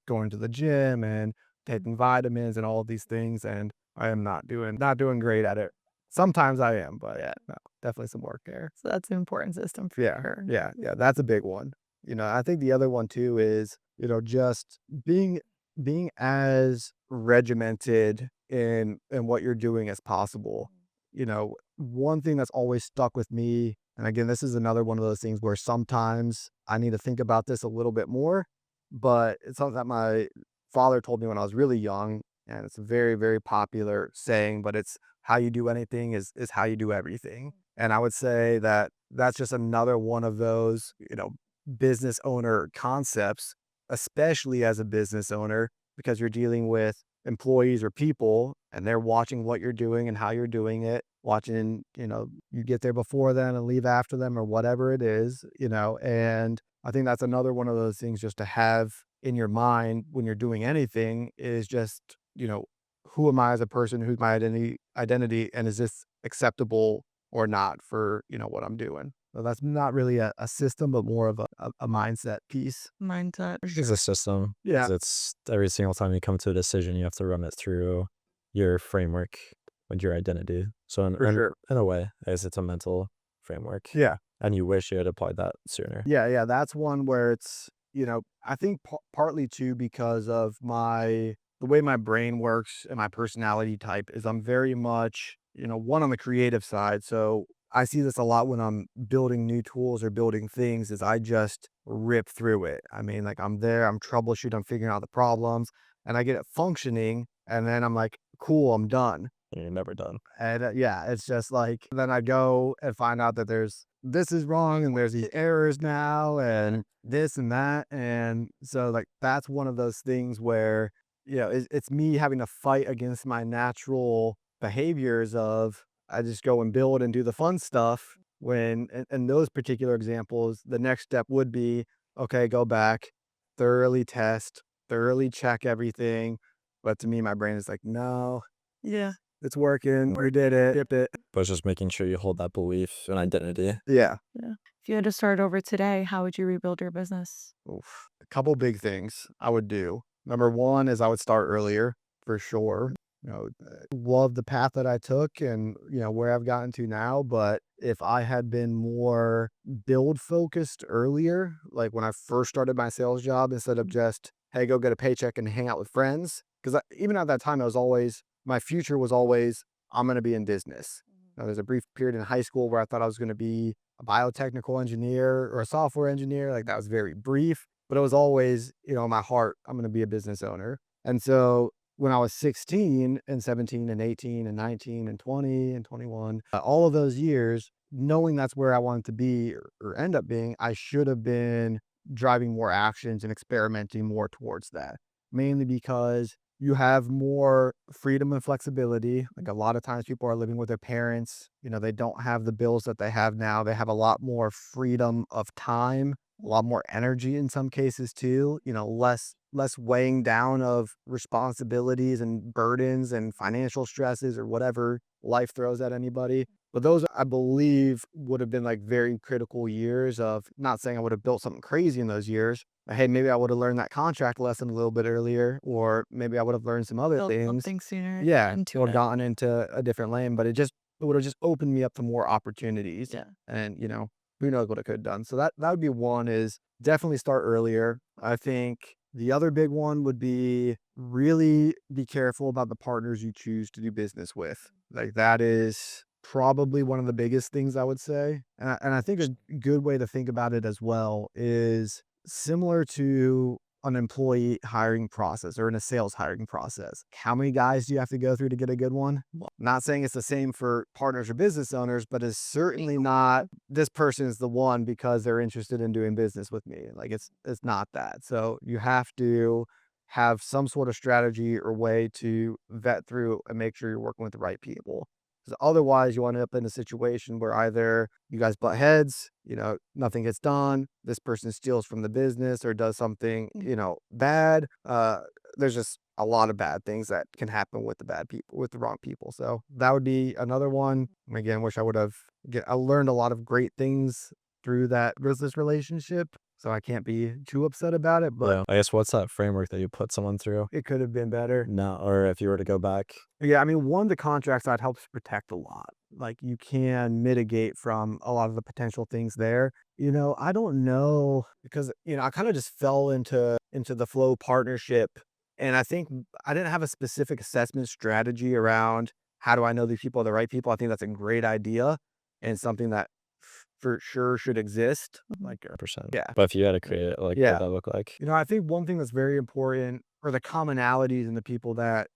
going to the gym and taking vitamins and all of these things. And I am not doing great at it. Sometimes I am, but yeah, no, definitely some work there. So that's an important system for Yeah, sure. yeah, that's a big one. I think the other one too is, just being as regimented in what you're doing as possible. One thing that's always stuck with me, and again, this is another one of those things where sometimes I need to think about this a little bit more, but it's something that my father told me when I was really young, and it's a very, very popular saying, but it's how you do anything is how you do everything. And I would say that that's just another one of those, business owner concepts, especially as a business owner, because you're dealing with employees or people and they're watching what you're doing and how you're doing it, watching, you get there before them and leave after them or whatever it is, and I think that's another one of those things just to have in your mind when you're doing anything is just, who am I as a person? Who's my identity, and is this acceptable or not for, what I'm doing? So that's not really a system, but more of a mindset piece. Mindset. It's a system. Yeah. 'Cause it's every single time you come to a decision, you have to run it through your framework with your identity. So For sure. in a way, I guess it's a mental framework. Yeah. And you wish you had applied that sooner. Yeah, that's one where it's, I think partly too because of the way my brain works and my personality type is I'm very much, one on the creative side. So I see this a lot when I'm building new tools or building things is I just rip through it. I mean, like I'm there, I'm troubleshooting, I'm figuring out the problems and I get it functioning and then I'm like, cool, I'm done. You're never done. And yeah, it's just like, then I go and find out that this is wrong and there's these errors now and this and that. And so like, that's one of those things where it's me having to fight against my natural behaviors of I just go and build and do the fun stuff when in those particular examples, the next step would be, okay, go back, thoroughly test, thoroughly check everything. But to me, my brain is like, no, Yeah. it's working. We did it. Ship it. But it's just making sure you hold that belief and identity. Yeah. Yeah. If you had to start over today, how would you rebuild your business? Oof. A couple big things I would do. Number one is I would start earlier for sure. Love the path that I took and where I've gotten to now. But if I had been more build focused earlier, like when I first started my sales job, instead of just, hey, go get a paycheck and hang out with friends. Because even at that time, my future was always, I'm going to be in business. Now, there's a brief period in high school where I thought I was going to be a biotechnical engineer or a software engineer. Like that was very brief, but it was always, in my heart, I'm going to be a business owner. And so when I was 16 and 17 and 18 and 19 and 20 and 21, all of those years, knowing that's where I wanted to be or end up being, I should have been driving more actions and experimenting more towards that. Mainly because you have more freedom and flexibility. Like a lot of times people are living with their parents, they don't have the bills that they have now. They have a lot more freedom of time, a lot more energy in some cases too, less weighing down of responsibilities and burdens and financial stresses or whatever life throws at anybody. But those, I believe, would have been like very critical years of, not saying I would have built something crazy in those years, but hey, maybe I would have learned that contract lesson a little bit earlier, or maybe I would have learned some other Build things. something sooner Yeah, into or it. gotten into a different lane, but it would have just opened me up to more opportunities. Yeah. And who knows what it could have done. So that would be one, is definitely start earlier. I think the other big one would be really be careful about the partners you choose to do business with. Like that is probably one of the biggest things I would say. And I think a good way to think about it as well is similar to an employee hiring process or in a sales hiring process. How many guys do you have to go through to get a good one? Well, not saying it's the same for partners or business owners, but it's certainly not this person is the one because they're interested in doing business with me. Like it's not that. So you have to have some sort of strategy or way to vet through and make sure you're working with the right people. Because otherwise, you end up in a situation where either you guys butt heads, nothing gets done, this person steals from the business or does something, bad. There's just a lot of bad things that can happen with the bad people, with the wrong people. So that would be another one. Again, wish I would have. I learned a lot of great things through that business relationship. So I can't be too upset about it, but Yeah. I guess what's that framework that you put someone through? it could have been better. No, or if you were to go back. Yeah, I mean, one, the contract side helps protect a lot. Like you can mitigate from a lot of the potential things there. I don't know because I kind of just fell into the flow partnership, and I think I didn't have a specific assessment strategy around how do I know these people are the right people. I think that's a great idea and something that for sure should exist. Like, Percent. yeah, But if you had to create it, like, yeah. what would that look like? I think one thing that's very important are the commonalities in the people that,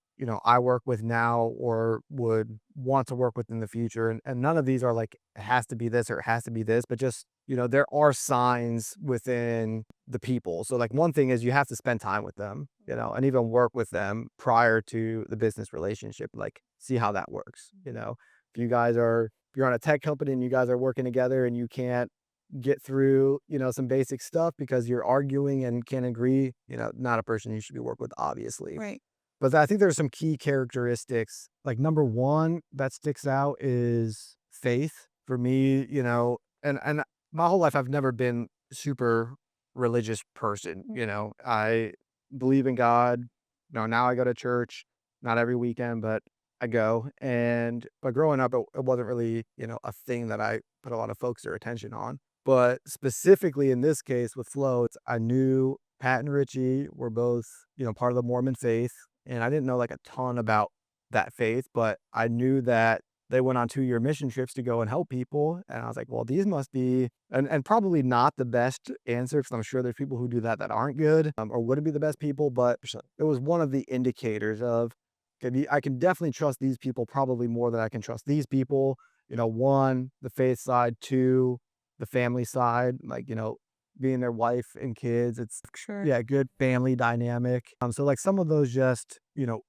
I work with now or would want to work with in the future. And none of these are like, it has to be this or it has to be this, but just, there are signs within the people. So like one thing is you have to spend time with them, and even work with them prior to the business relationship, like see how that works. If you're on a tech company and you guys are working together and you can't get through, some basic stuff because you're arguing and can't agree, not a person you should be working with, obviously. Right. But I think there's some key characteristics. Like number one that sticks out is faith for me, and my whole life I've never been super religious person. I believe in God. Now I go to church, not every weekend, but I go. But growing up, it wasn't really, a thing that I put a lot of focus or attention on. But specifically in this case with Flo, I knew Pat and Richie were both, part of the Mormon faith. And I didn't know like a ton about that faith, but I knew that they went on 2-year mission trips to go and help people. And I was like, well, these must be, and probably not the best answer because I'm sure there's people who do that aren't good or wouldn't be the best people. But it was one of the indicators of, okay, I can definitely trust these people probably more than I can trust these people. One, the faith side, two, the family side, like, being their wife and kids. It's Sure. yeah, good family dynamic. So like some of those just,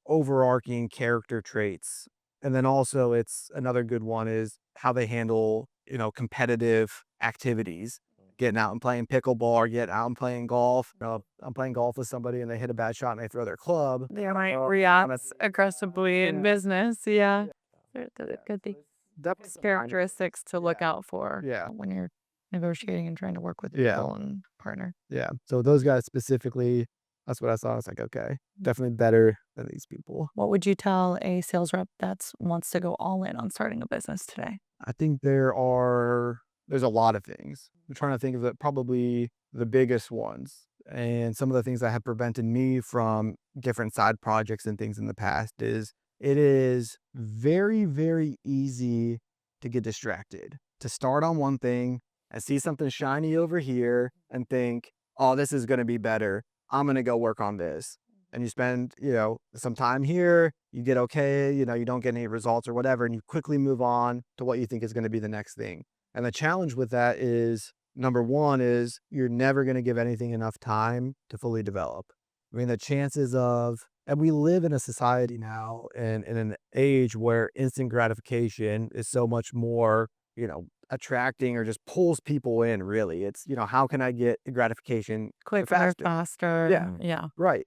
overarching character traits. And then also it's another good one is how they handle, competitive activities. Getting out and playing pickleball or getting out and playing golf. I'm playing golf with somebody and they hit a bad shot and they throw their club. They might Oh, react that's aggressively in yeah, business. Yeah. yeah. Could So be it's definitely some kind of characteristics to look yeah, out for yeah, when you're negotiating and trying to work with yeah, people and partner. yeah. So those guys specifically, that's what I saw. I was like, okay, definitely better than these people. What would you tell a sales rep that wants to go all in on starting a business today? I think there's a lot of things. I'm trying to think of probably the biggest ones and some of the things that have prevented me from different side projects and things in the past is it is very, very easy to get distracted, to start on one thing and see something shiny over here and think, oh, this is going to be better. I'm going to go work on this. And you spend, some time here, you get okay, you don't get any results or whatever, and you quickly move on to what you think is going to be the next thing. And the challenge with that is number one is you're never going to give anything enough time to fully develop. I mean, the chances of, and we live in a society now and in an age where instant gratification is so much more, attracting or just pulls people in, really. It's, how can I get gratification Quicker, faster? Yeah. faster. Yeah. Right.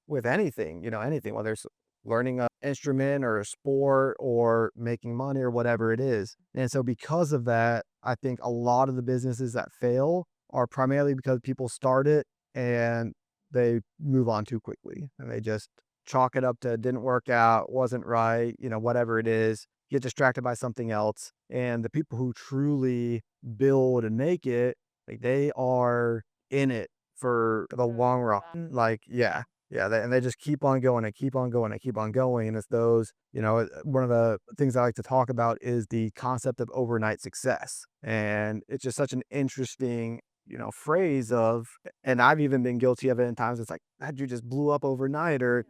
With anything, anything, whether it's learning a instrument or a sport or making money or whatever it is. And so because of that, I think a lot of the businesses that fail are primarily because people start it and they move on too quickly and they just chalk it up to didn't work out, wasn't right, whatever it is, get distracted by something else. And the people who truly build and make it, like they are in it for the long run. Like, yeah, yeah. And they just keep on going and keep on going and keep on going. And it's those, one of the things I like to talk about is the concept of overnight success. And it's just such an interesting, phrase of, and I've even been guilty of it in times. It's like, God, you just blew up overnight or,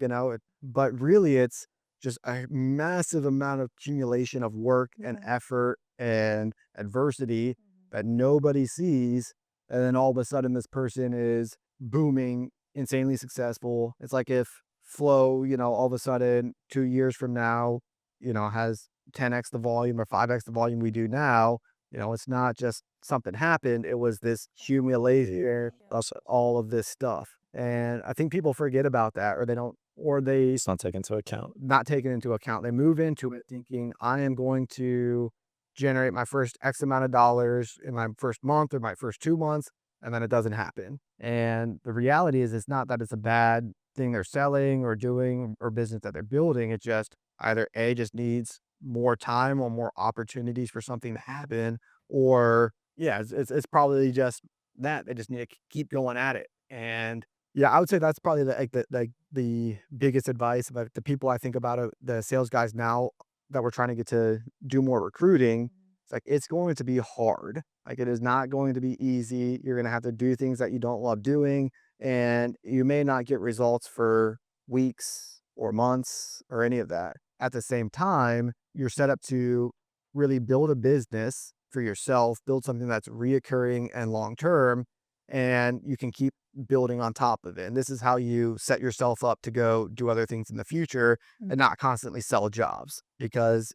but really it's just a massive amount of accumulation of work and effort and adversity that nobody sees. And then all of a sudden this person is booming, insanely successful. It's like if Flow, all of a sudden 2 years from now, has 10x the volume or 5x the volume we do now. It's not just something happened. It was this accumulation of all of this stuff. And I think people forget about that or they don't, or they It's not taken into account. not take it into account. They move into it thinking, I am going to generate my first X amount of dollars in my first month or my first 2 months, and then it doesn't happen. And the reality is, it's not that it's a bad thing they're selling or doing or business that they're building. It just either A, just needs more time or more opportunities for something to happen, or yeah, it's probably just that they just need to keep going at it. And yeah, I would say that's probably the biggest advice about the people I think about the sales guys now that we're trying to get to do more recruiting. It's like it's going to be hard. Like it is not going to be easy. You're going to have to do things that you don't love doing, and you may not get results for weeks or months or any of that. At the same time, you're set up to really build a business for yourself, build something that's reoccurring and long term, and you can keep building on top of it. And this is how you set yourself up to go do other things in the future and not constantly sell jobs. Because,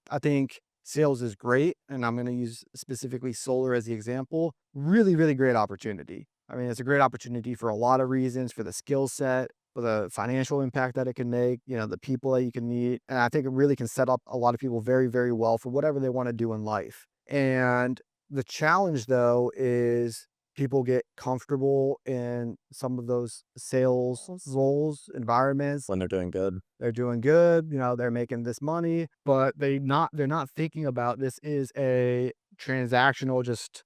I think sales is great. And I'm going to use specifically solar as the example. Really, really great opportunity. I mean, it's a great opportunity for a lot of reasons, for the skill set, for the financial impact that it can make, the people that you can meet. And I think it really can set up a lot of people very, very well for whatever they want to do in life. And the challenge though is people get comfortable in some of those sales roles, environments. When they're doing good. They're doing good, they're making this money, but they're not thinking about this is a transactional, just,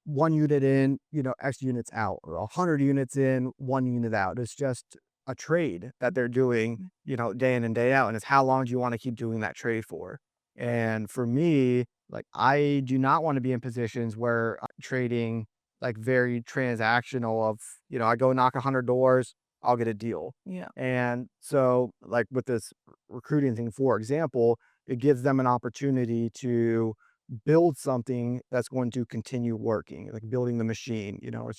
1 unit in, X units out, or 100 units in, 1 unit out. It's just a trade that they're doing, day in and day out. And it's how long do you want to keep doing that trade for? And for me, like I do not want to be in positions where I'm trading like very transactional of, I go knock 100 doors, I'll get a deal. Yeah. And so like with this recruiting thing, for example, it gives them an opportunity to build something that's going to continue working, like building the machine. It's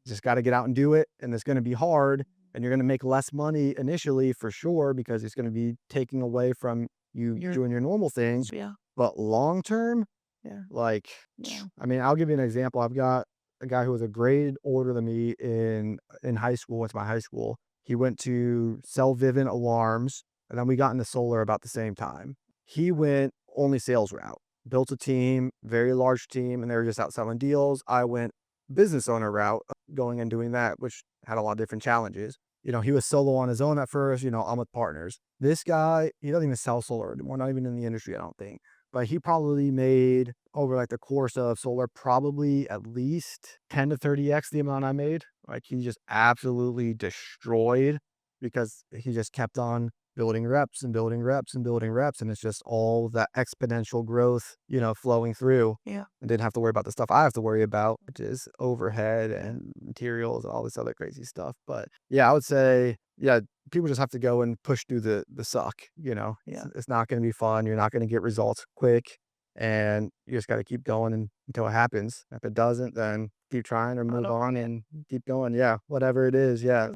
just got to get out and do it, and it's going to be hard, and you're going to make less money initially for sure because it's going to be taking away from you doing your normal things. Yeah. But long term, Yeah. like, Yeah. I mean, I'll give you an example. I've got a guy who was a grade older than me in high school. Went to my high school. He went to sell Vivint alarms, and then we got into solar about the same time. He went only sales route, built a team, very large team, and they were just out selling deals. I went business owner route, going and doing that, which had a lot of different challenges. He was solo on his own at first. I'm with partners. This guy, he doesn't even sell solar anymore, not even in the industry, I don't think. But he probably made over like the course of solar, probably at least 10 to 30x the amount I made. Like he just absolutely destroyed because he just kept on building reps and building reps and building reps. And it's just all that exponential growth, flowing through. Yeah. And didn't have to worry about the stuff I have to worry about, which is overhead and materials and all this other crazy stuff. But yeah, I would say, yeah, people just have to go and push through the suck. Yeah. It's not going to be fun. You're not going to get results quick, and you just got to keep going until it happens. If it doesn't, then keep trying or move on and keep going. Yeah, whatever it is. Yeah,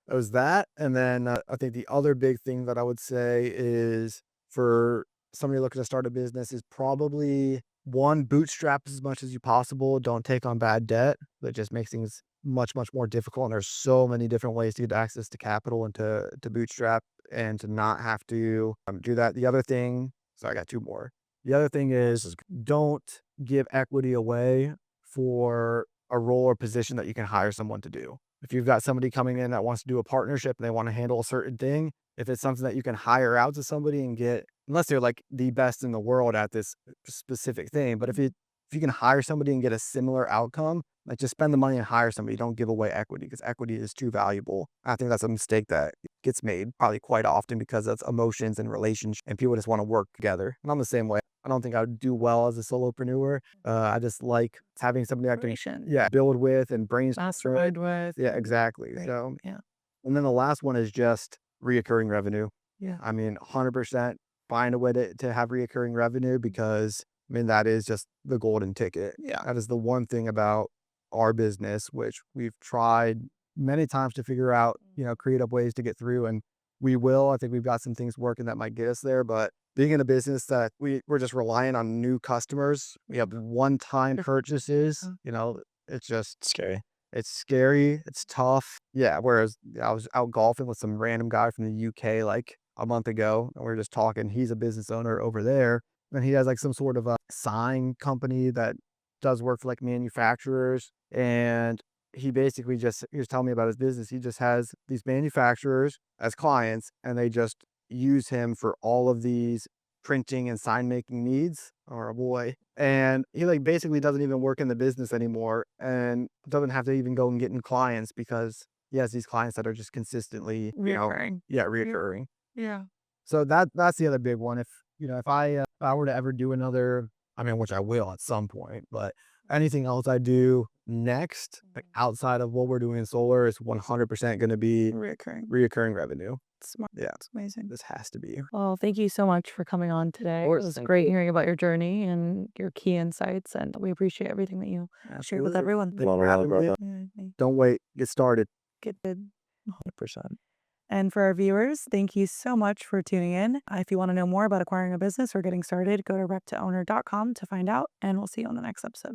it was that. And then I think the other big thing that I would say is for somebody looking to start a business is probably one, bootstrap as much as you possible. Don't take on bad debt. That just makes things much, much more difficult. And there's so many different ways to get access to capital and to bootstrap and to not have to do that. The other thing, so I got two more. The other thing is don't give equity away for a role or position that you can hire someone to do. If you've got somebody coming in that wants to do a partnership and they want to handle a certain thing, if it's something that you can hire out to somebody and get, unless they're like the best in the world at this specific thing, but if you can hire somebody and get a similar outcome, like just spend the money and hire somebody. Don't give away equity because equity is too valuable. I think that's a mistake that gets made probably quite often because that's emotions and relationships and people just want to work together. And I'm the same way. I don't think I would do well as a solopreneur. I just like having somebody I can build with and brainstorm. Mastermind with. Yeah, exactly. Right. So, Yeah. and then the last one is just reoccurring revenue. Yeah. I mean, 100% find a way to have reoccurring revenue because, I mean, that is just the golden ticket. Yeah. That is the one thing about our business, which we've tried many times to figure out, creative ways to get through. And we will. I think we've got some things working that might get us there. But being in a business that we're just relying on new customers, we have one-time purchases, it's just Scary. it's scary. It's tough. Yeah. Whereas I was out golfing with some random guy from the UK like a month ago, and we were just talking. He's a business owner over there, and he has like some sort of a sign company that does work for like manufacturers. And he basically he was telling me about his business. He just has these manufacturers as clients, and they just use him for all of these printing and sign making needs. Or a boy. And he like basically doesn't even work in the business anymore and doesn't have to even go and get new clients because he has these clients that are just consistently, Reoccurring. reoccurring. Yeah. So that's the other big one. If I were to ever do another, I mean, which I will at some point, but anything else I do next, like outside of what we're doing in solar, is 100% going to be reoccurring revenue. Smart. Yeah, It's amazing. this has to be. Well, thank you so much for coming on today. It course, was thank great you. hearing about your journey and your key insights, and we appreciate everything that you shared with Absolutely. everyone. Thank you for having me. Don't wait. Get started. Good. 100%. And for our viewers, thank you so much for tuning in. If you want to know more about acquiring a business or getting started, go to rep2owner.com to find out, and we'll see you on the next episode.